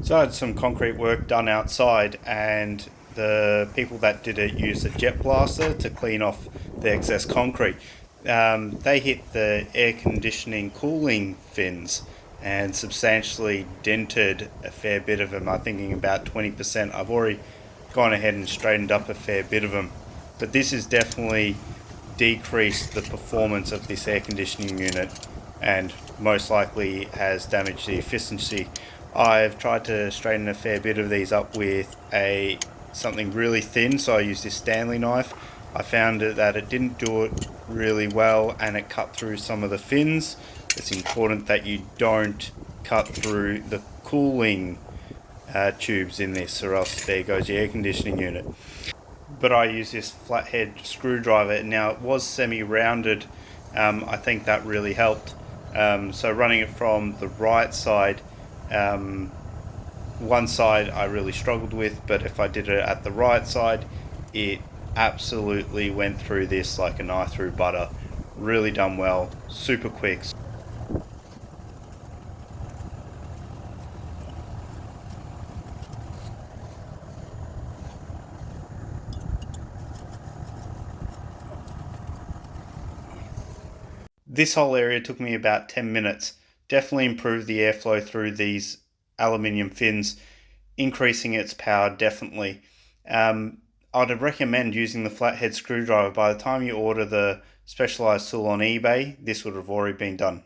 So I had some concrete work done outside, and the people that did it used a jet blaster to clean off the excess concrete. They hit the air conditioning cooling fins and substantially dented a fair bit of them. I'm thinking about 20%. I've already gone ahead and straightened up a fair bit of them, but this has definitely decreased the performance of this air conditioning unit and most likely has damaged the efficiency. I've tried to straighten a fair bit of these up with a something really thin, so I used this Stanley knife. I found that it didn't do it really well and it cut through some of the fins. It's important that you don't cut through the cooling tubes in this, or else there goes your air conditioning unit. But I use this flathead screwdriver. Now it was semi-rounded. I think that really helped. So running it from the right side, um, one side I really struggled with, but if I did it at the right side, it absolutely went through this like a knife through butter. Really done well, super quick. This whole area took me about 10 minutes. Definitely improved the airflow through these aluminium fins, increasing its power definitely. I'd recommend using the flathead screwdriver. By the time you order the specialized tool on eBay, this would have already been done.